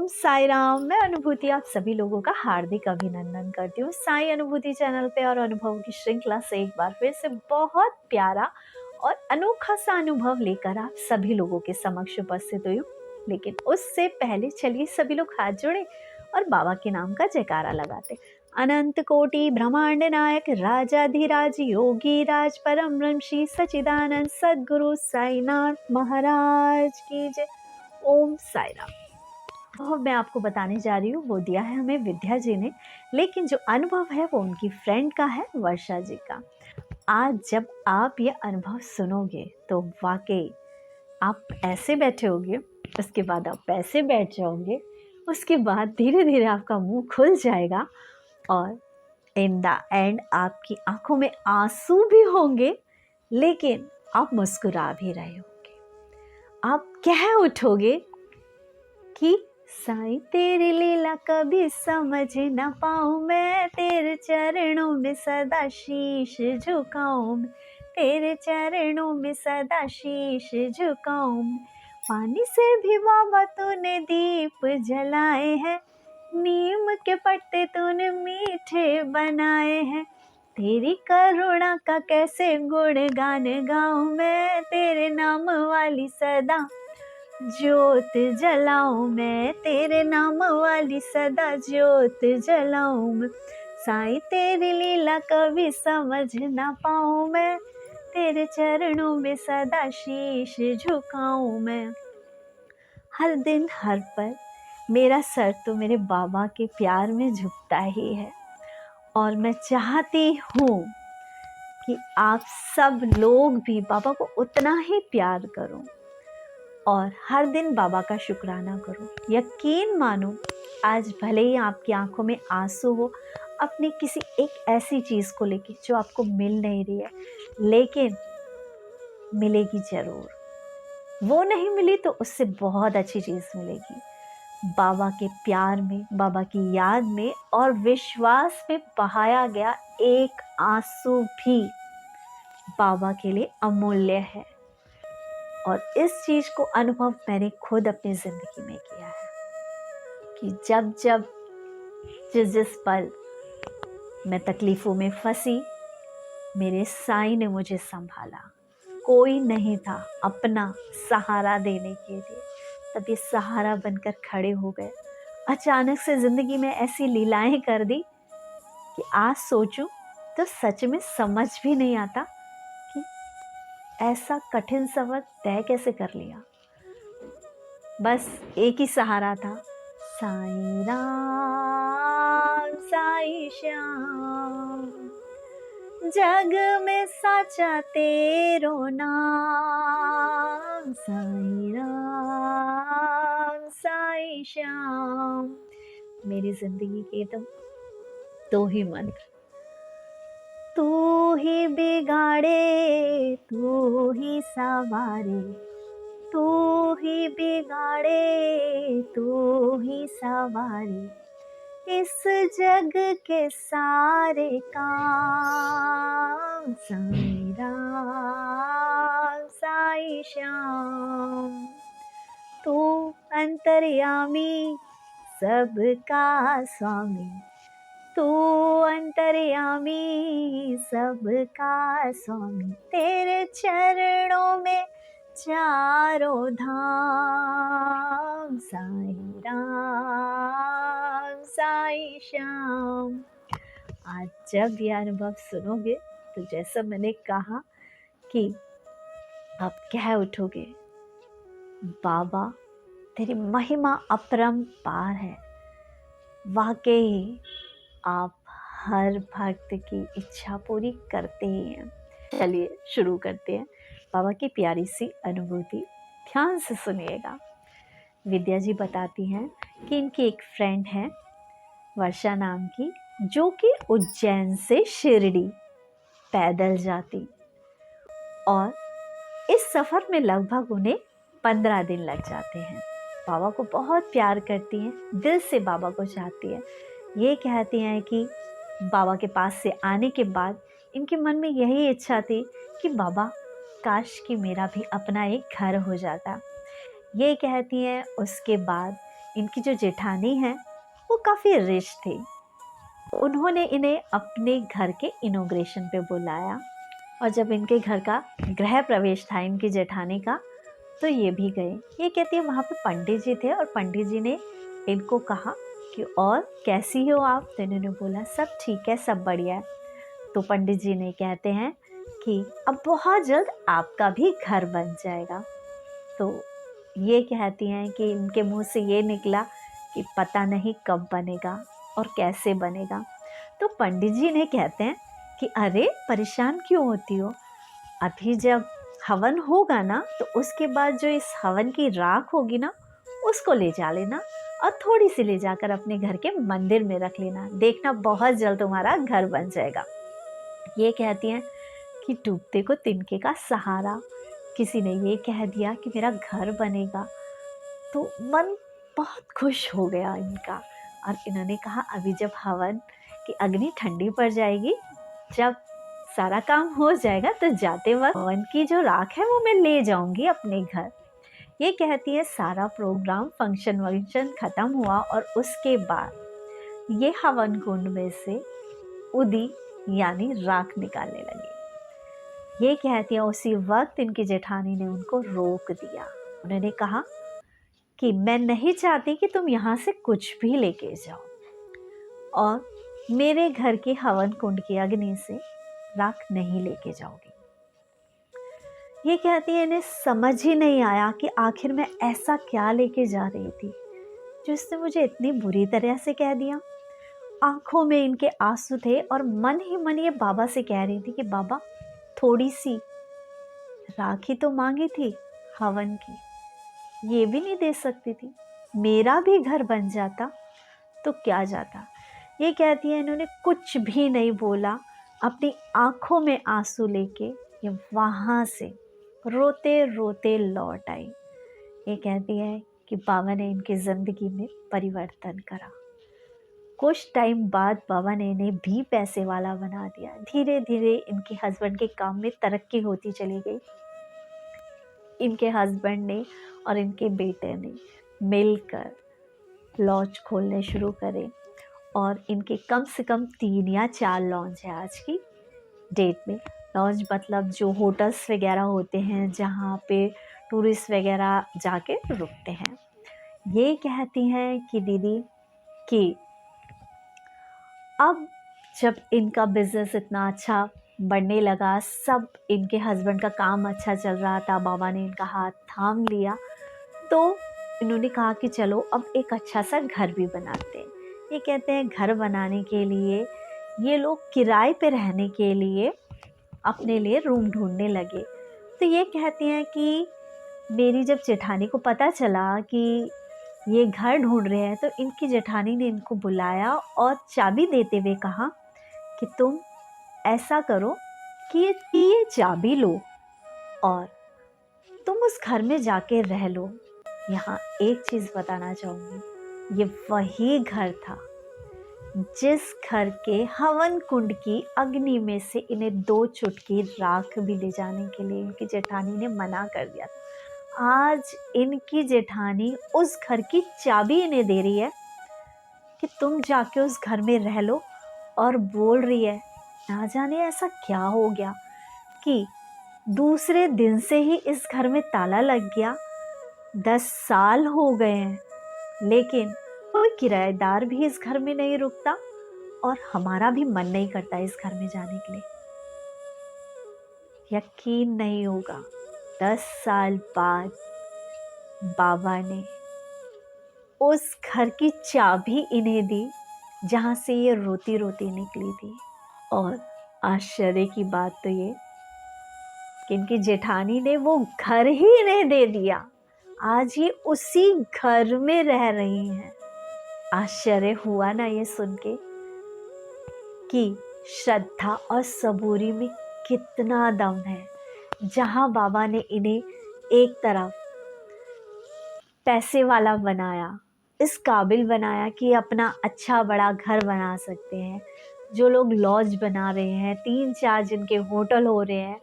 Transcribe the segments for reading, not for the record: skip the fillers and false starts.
साई राम। मैं अनुभूति आप सभी लोगों का हार्दिक अभिनंदन करती हूँ साई अनुभूति चैनल पे और अनुभव की श्रृंखला से एक बार फिर से बहुत प्यारा और अनोखा सा अनुभव लेकर आप सभी लोगों के समक्ष उपस्थित हुई हूँ। लेकिन उससे पहले चलिए सभी लोग हाथ जोड़े और बाबा के नाम का जयकारा लगाते। अनंत कोटि ब्रह्मांड नायक राजाधिराज योगी राज परम ब्रह्म श्री सच्चिदानंद सद्गुरु साईनाथ महाराज की जय। ओम साई राम। मैं आपको बताने जा रही हूँ, वो दिया है हमें विद्या जी ने, लेकिन जो अनुभव है वो उनकी फ्रेंड का है, वर्षा जी का। आज जब आप ये अनुभव सुनोगे तो वाकई आप ऐसे बैठे होगे, उसके बाद आप ऐसे बैठ जाओगे, उसके बाद धीरे धीरे आपका मुंह खुल जाएगा और इन द एंड आपकी आंखों में आंसू भी होंगे, लेकिन आप मुस्कुरा भी रहे होंगे। आप कह उठोगे कि साईं तेरी लीला कभी समझ न पाऊं मैं, तेरे चरणों में सदा शीश झुकाऊं मैं, तेरे चरणों में सदा शीश झुकाऊं मैं। पानी से भी बाबा तूने दीप जलाए हैं, नीम के पत्ते तूने मीठे बनाए हैं, तेरी करुणा का कैसे गुणगान गाऊं मैं, तेरे नाम वाली सदा ज्योत जलाऊं मैं, तेरे नाम वाली सदा ज्योत जलाऊं मैं। साईं तेरी लीला कभी समझ ना पाऊं मैं, तेरे चरणों में सदा शीश झुकाऊं मैं। हर दिन हर पल मेरा सर तो मेरे बाबा के प्यार में झुकता ही है और मैं चाहती हूँ कि आप सब लोग भी बाबा को उतना ही प्यार करो और हर दिन बाबा का शुक्राना करो। यकीन मानो, आज भले ही आपकी आंखों में आंसू हो अपनी किसी एक ऐसी चीज़ को लेके जो आपको मिल नहीं रही है, लेकिन मिलेगी ज़रूर। वो नहीं मिली तो उससे बहुत अच्छी चीज़ मिलेगी। बाबा के प्यार में, बाबा की याद में और विश्वास में बहाया गया एक आंसू भी बाबा के लिए अमूल्य है। और इस चीज़ को अनुभव मैंने खुद अपनी ज़िंदगी में किया है कि जब जब जिस पल मैं तकलीफ़ों में फंसी, मेरे साईं ने मुझे संभाला। कोई नहीं था अपना सहारा देने के लिए, तब ये सहारा बनकर खड़े हो गए। अचानक से ज़िंदगी में ऐसी लीलाएं कर दी कि आज सोचूं तो सच में समझ भी नहीं आता कि ऐसा कठिन सफ़र तय कैसे कर लिया। बस एक ही सहारा था, साईं राम साईं श्याम, जग में साचा तेरो नाम, साईं राम साईं श्याम। मेरी जिंदगी के तुम दो ही मंत्र, तू ही बिगाड़े तू ही सवारे, तू ही बिगाड़े तू ही सवारे, इस जग के सारे काम, साईं राम साईं श्याम। तू अंतर्यामी सबका स्वामी, तू अंतर्यामी सबका स्वामी, तेरे चरणों में चारों धाम, साईं राम साईं श्याम। आज जब ये अनुभव सुनोगे तो जैसा मैंने कहा कि आप कह उठोगे, बाबा तेरी महिमा अपरंपार है। वाकई आप हर भक्त की इच्छा पूरी करते ही हैं। चलिए शुरू करते हैं बाबा की प्यारी सी अनुभूति। ध्यान से सुनिएगा। विद्या जी बताती हैं कि इनकी एक फ्रेंड है वर्षा नाम की, जो कि उज्जैन से शिरडी पैदल जाती और इस सफ़र में लगभग उन्हें 15 दिन लग जाते हैं। बाबा को बहुत प्यार करती हैं, दिल से बाबा को चाहती है। ये कहती हैं कि बाबा के पास से आने के बाद इनके मन में यही इच्छा थी कि बाबा काश कि मेरा भी अपना एक घर हो जाता। ये कहती हैं उसके बाद इनकी जो जेठानी है वो काफ़ी रिच थी। उन्होंने इन्हें अपने घर के इनॉग्रेशन पे बुलाया और जब इनके घर का गृह प्रवेश था इनकी जेठानी का, तो ये भी गए। ये कहती है वहाँ पे पंडित जी थे और पंडित जी ने इनको कहा कि और कैसी हो आप? तो इन्होंने बोला सब ठीक है, सब बढ़िया है। तो पंडित जी ने कहते हैं कि अब बहुत जल्द आपका भी घर बन जाएगा। तो ये कहती हैं कि इनके मुंह से ये निकला कि पता नहीं कब बनेगा और कैसे बनेगा। तो पंडित जी ने कहते हैं कि अरे परेशान क्यों होती हो, अभी जब हवन होगा ना तो उसके बाद जो इस हवन की राख होगी ना उसको ले जा लेना और थोड़ी सी ले जाकर अपने घर के मंदिर में रख लेना, देखना बहुत जल्द तुम्हारा घर बन जाएगा। ये कहती हैं कि डूबते को तिनके का सहारा, किसी ने ये कह दिया कि मेरा घर बनेगा तो मन बहुत खुश हो गया इनका। और इन्होंने कहा अभी जब हवन की अग्नि ठंडी पड़ जाएगी, जब सारा काम हो जाएगा तो जाते वक्त हवन की जो राख है वो मैं ले जाऊंगी अपने घर। ये कहती है सारा प्रोग्राम फंक्शन खत्म हुआ और उसके बाद ये हवन कुंड में से उदी यानी राख निकालने लगी। ये कहती है उसी वक्त इनकी जेठानी ने उनको रोक दिया। उन्होंने कहा कि मैं नहीं चाहती कि तुम यहाँ से कुछ भी लेके जाओ और मेरे घर के हवन कुंड की अग्नि से राख नहीं लेके जाओगी। ये कहती है इन्हें समझ ही नहीं आया कि आखिर मैं ऐसा क्या लेके जा रही थी जो इसने मुझे इतनी बुरी तरह से कह दिया। आंखों में इनके आंसू थे और मन ही मन ये बाबा से कह रही थी कि बाबा थोड़ी सी राखी तो मांगी थी हवन की, ये भी नहीं दे सकती थी, मेरा भी घर बन जाता तो क्या जाता। ये कहती है इन्होंने कुछ भी नहीं बोला, अपनी आंखों में आंसू लेके ये वहाँ से रोते रोते लौट आई। ये कहती है कि बाबा ने इनकी ज़िंदगी में परिवर्तन करा। कुछ टाइम बाद बाबा ने इन्हें भी पैसे वाला बना दिया। धीरे धीरे इनके हस्बैंड के काम में तरक्की होती चली गई। इनके हस्बैंड ने और इनके बेटे ने मिलकर लॉज खोलने शुरू करे और इनके कम से कम 3 या 4 लॉन्च है आज की डेट में। लॉन्च मतलब जो होटल्स वगैरह होते हैं जहाँ पे टूरिस्ट वगैरह जाके रुकते हैं। ये कहती हैं कि दीदी कि अब जब इनका बिज़नेस इतना अच्छा बढ़ने लगा, सब इनके हस्बैंड का काम अच्छा चल रहा था, बाबा ने इनका हाथ थाम लिया, तो इन्होंने कहा कि चलो अब एक अच्छा सा घर भी बनाते हैं। ये कहते हैं घर बनाने के लिए ये लोग किराए पे रहने के लिए अपने लिए रूम ढूंढने लगे। तो ये कहती हैं कि मेरी जब जेठानी को पता चला कि ये घर ढूंढ रहे हैं तो इनकी जेठानी ने इनको बुलाया और चाबी देते हुए कहा कि तुम ऐसा करो कि ये चाबी लो और तुम उस घर में जाके रह लो। यहाँ एक चीज़ बताना चाहूँगी, ये वही घर था जिस घर के हवन कुंड की अग्नि में से इन्हें 2 चुटकी राख भी ले जाने के लिए इनकी जेठानी ने मना कर दिया था। आज इनकी जेठानी उस घर की चाबी इन्हें दे रही है कि तुम जाके उस घर में रह लो और बोल रही है ना जाने ऐसा क्या हो गया कि दूसरे दिन से ही इस घर में ताला लग गया। 10 साल हो गए हैं लेकिन कोई किराएदार भी इस घर में नहीं रुकता और हमारा भी मन नहीं करता इस घर में जाने के लिए। यकीन नहीं होगा 10 साल बाद बाबा ने उस घर की चाबी इन्हें दी जहाँ से ये रोती रोती निकली थी। और आश्चर्य की बात तो ये कि इनकी जेठानी ने वो घर ही इन्हें दे दिया। आज ये उसी घर में रह रही हैं। आश्चर्य हुआ ना ये सुन के कि श्रद्धा और सबूरी में कितना दम है। जहाँ बाबा ने इन्हें एक तरफ पैसे वाला बनाया, इस काबिल बनाया कि अपना अच्छा बड़ा घर बना सकते हैं। जो लोग लॉज बना रहे हैं, 3-4 जिनके होटल हो रहे हैं,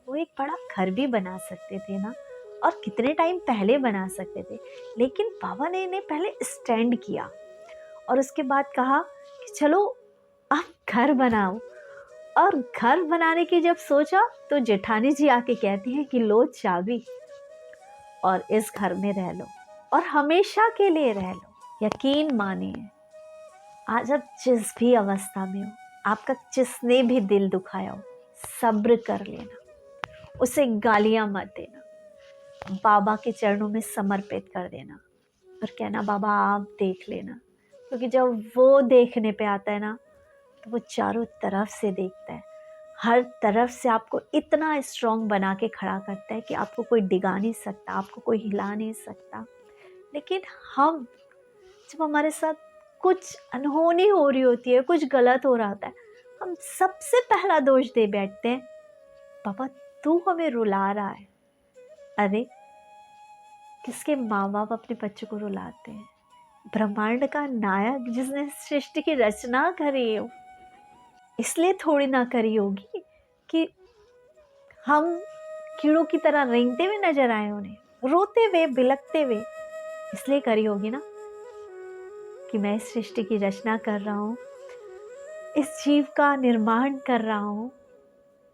वो एक बड़ा घर भी बना सकते थे ना। और कितने टाइम पहले बना सकते थे, लेकिन बाबा ने इन्हें पहले स्टैंड किया और उसके बाद कहा कि चलो आप घर बनाओ। और घर बनाने की जब सोचा तो जेठानी जी आके कहती हैं कि लो चाबी और इस घर में रह लो और हमेशा के लिए रह लो। यकीन मानिए, आज आप जिस भी अवस्था में हो, आपका जिसने भी दिल दुखाया हो, सब्र कर लेना, उसे गालियां मत देना, बाबा के चरणों में समर्पित कर देना और कहना बाबा आप देख लेना। क्योंकि जब वो देखने पे आता है ना, तो वो चारों तरफ से देखता है, हर तरफ से आपको इतना स्ट्रॉन्ग बना के खड़ा करता है कि आपको कोई डिगा नहीं सकता, आपको कोई हिला नहीं सकता। लेकिन हम जब हमारे साथ कुछ अनहोनी हो रही होती है, कुछ गलत हो रहा होता है, हम सबसे पहला दोष दे बैठते हैं, पापा तू हमें रुला रहा है। अरे किसके माँ बाप अपने बच्चों को रुलाते हैं? ब्रह्मांड का नायक जिसने सृष्टि की रचना करी हो, इसलिए थोड़ी ना करी होगी कि हम कीड़ों की तरह रेंगते हुए नजर आए उन्हें, रोते हुए बिलखते हुए। इसलिए करी होगी ना कि मैं इस सृष्टि की रचना कर रहा हूँ, इस जीव का निर्माण कर रहा हूँ,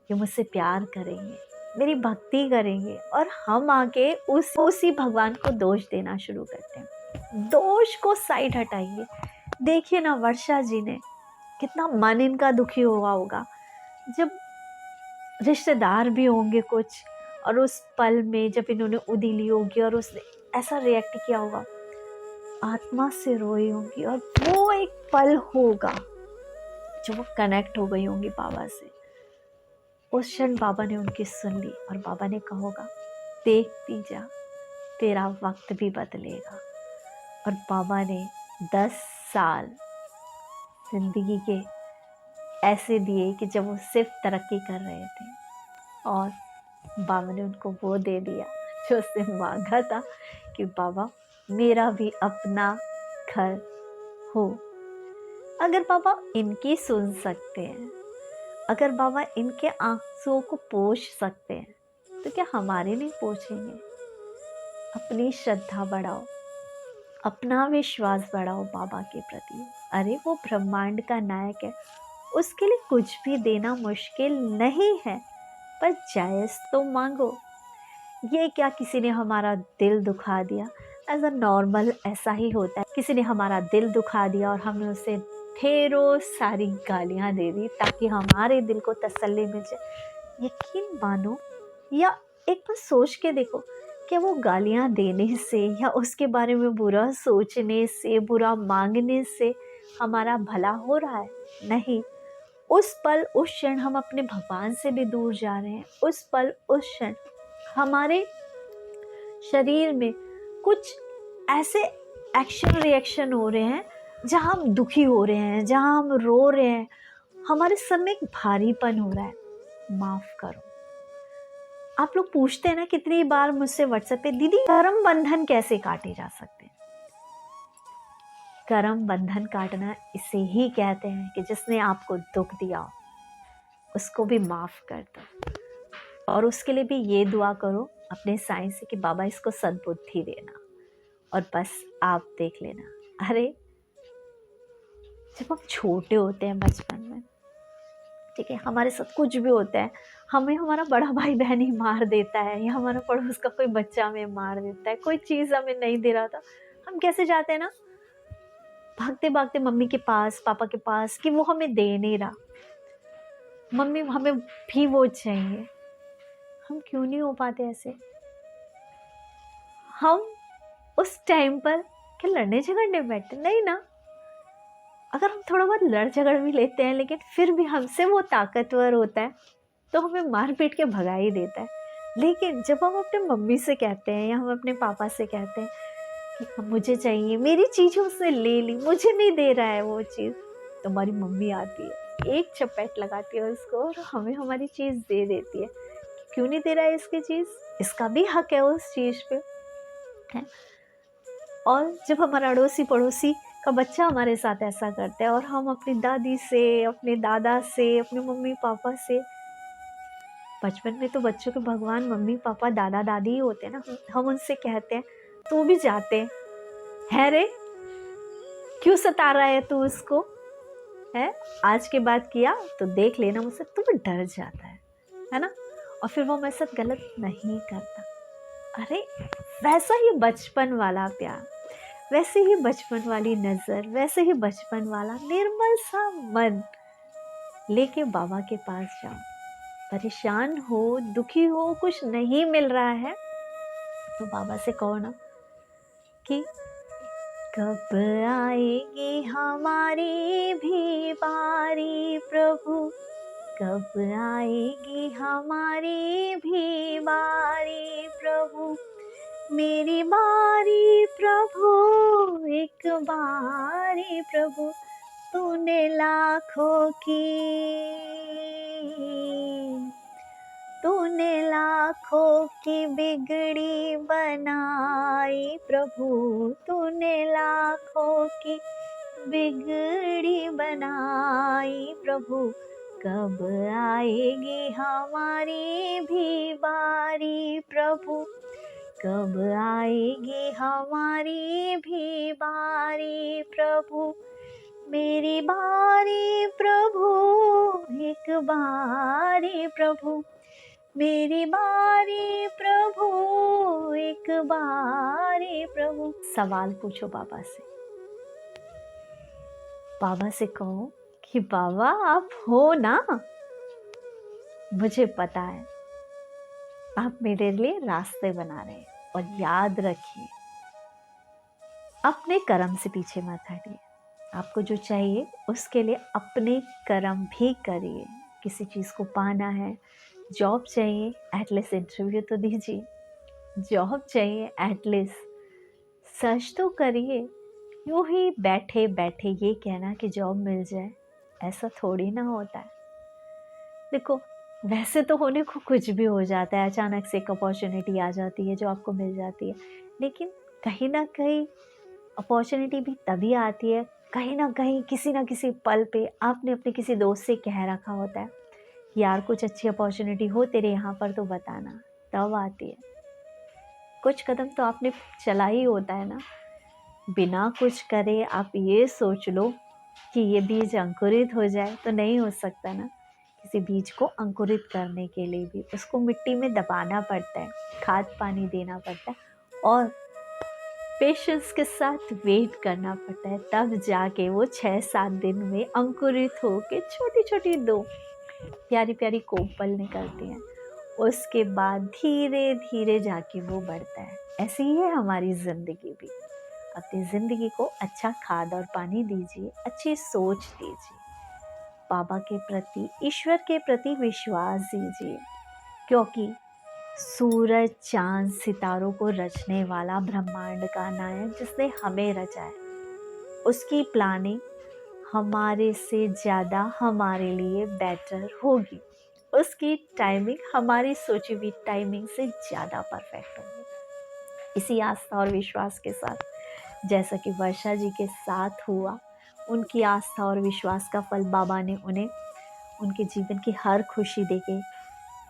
ये मुझसे प्यार करेंगे, मेरी भक्ति करेंगे। और हम आके उसी भगवान को दोष देना शुरू करते हैं। दोष को साइड हटाइए। देखिए ना, वर्षा जी ने कितना मन इनका दुखी हुआ होगा जब रिश्तेदार भी होंगे कुछ, और उस पल में जब इन्होंने उदी ली होगी और उसने ऐसा रिएक्ट किया होगा, आत्मा से रोई होंगी। और वो एक पल होगा जो वो कनेक्ट हो गई होंगी बाबा से। उस क्षण बाबा ने उनकी सुन ली और बाबा ने कहा होगा देखती जा, तेरा वक्त भी बदलेगा। और बाबा ने 10 साल जिंदगी के ऐसे दिए कि जब वो सिर्फ तरक्की कर रहे थे, और बाबा ने उनको वो दे दिया जो उसने मांगा था कि बाबा मेरा भी अपना घर हो। अगर बाबा इनकी सुन सकते हैं, अगर बाबा इनके आंसुओं को पोंछ सकते हैं, तो क्या हमारे नहीं पोंछेंगे? अपनी श्रद्धा बढ़ाओ, अपना विश्वास बढ़ाओ बाबा के प्रति। अरे वो ब्रह्मांड का नायक है, उसके लिए कुछ भी देना मुश्किल नहीं है, पर जायज़ तो मांगो। ये क्या किसी ने हमारा दिल दुखा दिया, एज अ नॉर्मल ऐसा ही होता है। किसी ने हमारा दिल दुखा दिया और हमने उसे ढेरों सारी गालियाँ दे दी ताकि हमारे दिल को तसल्ली मिल जाए। यकीन मानो या एक बार सोच के देखो, क्या वो गालियाँ देने से या उसके बारे में बुरा सोचने से, बुरा मांगने से हमारा भला हो रहा है? नहीं। उस पल उस क्षण हम अपने भगवान से भी दूर जा रहे हैं। उस पल उस क्षण हमारे शरीर में कुछ ऐसे एक्शन रिएक्शन हो रहे हैं जहाँ हम दुखी हो रहे हैं, जहाँ हम रो रहे हैं, हमारे सब में एक भारीपन हो रहा है। माफ करो। आप लोग पूछते हैं ना कितनी बार मुझसे व्हाट्सएप पे, दीदी कर्म बंधन कैसे काटे जा सकते हैं? कर्म बंधन काटना इसे ही कहते हैं कि जिसने आपको दुख दिया उसको भी माफ कर दो, और उसके लिए भी ये दुआ करो अपने साईं से कि बाबा इसको सद्बुद्धि देना। और बस आप देख लेना। अरे जब हम छोटे होते हैं बचपन में, ठीक है, हमारे साथ कुछ भी होता है, हमें हमारा बड़ा भाई बहन ही मार देता है, या हमारा पड़ोस का कोई बच्चा हमें मार देता है, कोई चीज़ हमें नहीं दे रहा था, हम कैसे जाते हैं ना, भागते भागते मम्मी के पास, पापा के पास, कि वो हमें दे नहीं रहा, मम्मी हमें भी वो चाहिए। हम क्यों नहीं हो पाते ऐसे? हम उस टाइम पर क्या लड़ने झगड़ने बैठते? नहीं ना। अगर हम थोड़ा बहुत लड़ झगड़ भी लेते हैं, लेकिन फिर भी हमसे वो ताकतवर होता है तो हमें मार पीट के भगा ही देता है। लेकिन जब हम अपने मम्मी से कहते हैं या हम अपने पापा से कहते हैं कि मुझे चाहिए, मेरी चीज़ उसने ले ली, मुझे नहीं दे रहा है वो चीज़, तो हमारी मम्मी आती है, एक चपेट लगाती है उसको और हमें हमारी चीज़ दे देती है। क्यों नहीं दे रहा है इसकी चीज़? इसका भी हक है उस चीज़ पे, है। और जब हमारा अड़ोसी पड़ोसी का बच्चा हमारे साथ ऐसा करता है और हम अपनी दादी से, अपने दादा से, अपने मम्मी पापा से बचपन में तो बच्चों के भगवान मम्मी पापा दादा दादी ही होते हैं ना। हम उनसे कहते हैं तो भी जाते हैं, है रे क्यों सता रहा है तू उसको, है आज के बाद किया तो देख लेना मुझसे, तो वो डर जाता है ना। और फिर वो मेरे साथ गलत नहीं करता। अरे वैसा ही बचपन वाला प्यार, वैसे ही बचपन वाली नजर, वैसे ही बचपन वाला निर्मल सा मन लेके बाबा के पास जाओ। परेशान हो, दुखी हो, कुछ नहीं मिल रहा है तो बाबा से कहो ना कि कब आएगी हमारी भी बारी प्रभु, कब आएगी हमारी भी बारी प्रभु, मेरी बारी प्रभु एक बारी प्रभु, तूने लाखों की, तूने लाखों की बिगड़ी बनाई प्रभु, तूने लाखों की बिगड़ी बनाई प्रभु, कब आएगी हमारी भी बारी प्रभु, कब आएगी हमारी भी बारी प्रभु, मेरी बारी प्रभु एक बारी प्रभु, मेरी बारी प्रभु एक बारी प्रभु। सवाल पूछो बाबा से, बाबा से कहो कि बाबा आप हो ना, मुझे पता है आप मेरे लिए रास्ते बना रहे हैं, और याद रखिए अपने कर्म से पीछे मत हटिए, आपको जो चाहिए उसके लिए अपने कर्म भी करिए। किसी चीज़ को पाना है, जॉब चाहिए एटलीस्ट इंटरव्यू तो दीजिए, जॉब चाहिए एटलीस्ट सर्च तो करिए। यूं ही बैठे बैठे ये कहना कि जॉब मिल जाए, ऐसा थोड़ी ना होता है। देखो वैसे तो होने को कुछ भी हो जाता है, अचानक से एक अपॉर्चुनिटी आ जाती है जो आपको मिल जाती है, लेकिन कहीं ना कहीं अपॉर्चुनिटी भी तभी आती है, कहीं ना कहीं किसी ना किसी पल पे आपने अपने किसी दोस्त से कह रखा होता है यार कुछ अच्छी अपॉर्चुनिटी हो तेरे यहाँ पर तो बताना, तब आती है। कुछ कदम तो आपने चला ही होता है ना, बिना कुछ करे आप ये सोच लो कि ये बीज अंकुरित हो जाए तो नहीं हो सकता ना। किसी बीज को अंकुरित करने के लिए भी उसको मिट्टी में दबाना पड़ता है, खाद पानी देना पड़ता है और पेशेंस के साथ वेट करना पड़ता है, तब जाके वो 6-7 दिन में अंकुरित होके छोटी छोटी 2 प्यारी प्यारी कोपल निकलती हैं। उसके बाद धीरे धीरे जाके वो बढ़ता है। ऐसी ही है हमारी ज़िंदगी भी। अपनी ज़िंदगी को अच्छा खाद और पानी दीजिए, अच्छी सोच दीजिए, बाबा के प्रति, ईश्वर के प्रति विश्वास दीजिए, क्योंकि सूरज चांद सितारों को रचने वाला ब्रह्मांड का नायक जिसने हमें रचा है, उसकी प्लानिंग हमारे से ज़्यादा हमारे लिए बेटर होगी, उसकी टाइमिंग हमारी सोची हुई टाइमिंग से ज़्यादा परफेक्ट होगी। इसी आस्था और विश्वास के साथ जैसा कि वर्षा जी के साथ हुआ, उनकी आस्था और विश्वास का फल बाबा ने उन्हें उनके जीवन की हर खुशी देके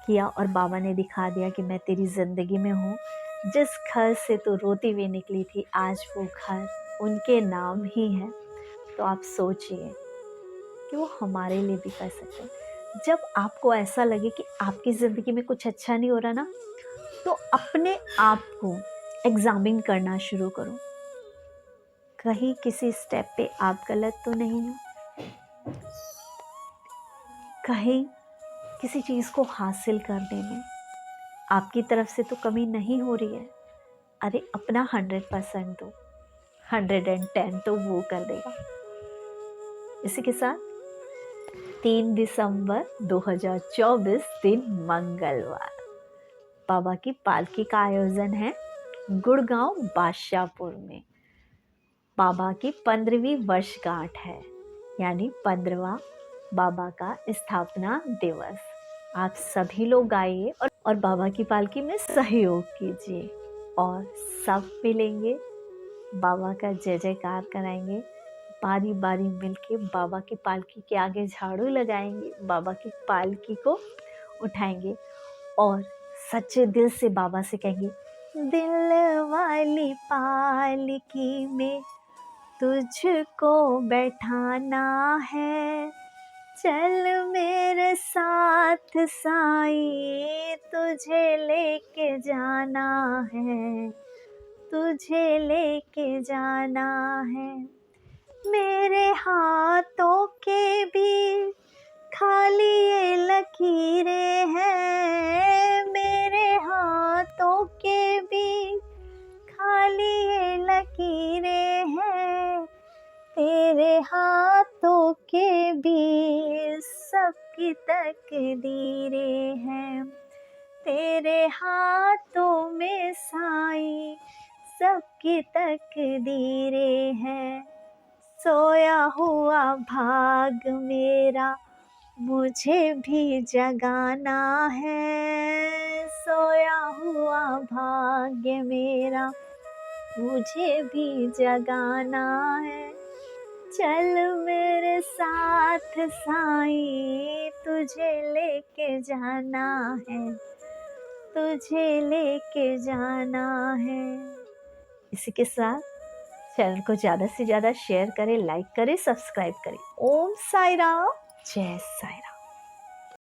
किया, और बाबा ने दिखा दिया कि मैं तेरी ज़िंदगी में हूँ। जिस घर से तू रोती हुई निकली थी आज वो घर उनके नाम ही है। तो आप सोचिए कि वो हमारे लिए भी कर सकते हैं। जब आपको ऐसा लगे कि आपकी ज़िंदगी में कुछ अच्छा नहीं हो रहा ना, तो अपने आप को एग्जामिन करना शुरू करो, कहीं किसी स्टेप पे आप गलत तो नहीं हो, कहीं किसी चीज़ को हासिल करने में आपकी तरफ से तो कमी नहीं हो रही है। अरे अपना 100% दो, 110 तो वो कर देगा। इसी के साथ 3 दिसंबर 2024 दिन मंगलवार बाबा की पालकी का आयोजन है गुड़गांव बादशाहपुर में। बाबा की 15वीं वर्षगांठ है, यानी 15वां बाबा का स्थापना दिवस। आप सभी लोग आइए और बाबा की पालकी में सहयोग कीजिए, और सब मिलेंगे, बाबा का जय जयकार कराएंगे, बारी बारी मिलके बाबा की पालकी के आगे झाड़ू लगाएंगे, बाबा की पालकी को उठाएंगे और सच्चे दिल से बाबा से कहेंगे, दिल वाली पालकी में तुझको बैठाना है, चल मेरे साथ साईं, तुझे लेके जाना है, तुझे लेके जाना है। मेरे हाथों के भी खाली ये लकीरें हैं, मेरे हाथों के भी खाली ये लकीरें हैं, तेरे हाथों के भी सबकी तकदीरें हैं, तेरे हाथों में साईं सबकी तकदीरें हैं। सोया हुआ भाग मेरा मुझे भी जगाना है, सोया हुआ भाग्य मेरा मुझे भी जगाना है, चल मेरे साथ साईं, तुझे लेके जाना है, तुझे लेके जाना है। इसी के साथ चैनल को ज़्यादा से ज़्यादा शेयर करें, लाइक करें, सब्सक्राइब करें। ओम साई राम, जय साई राम।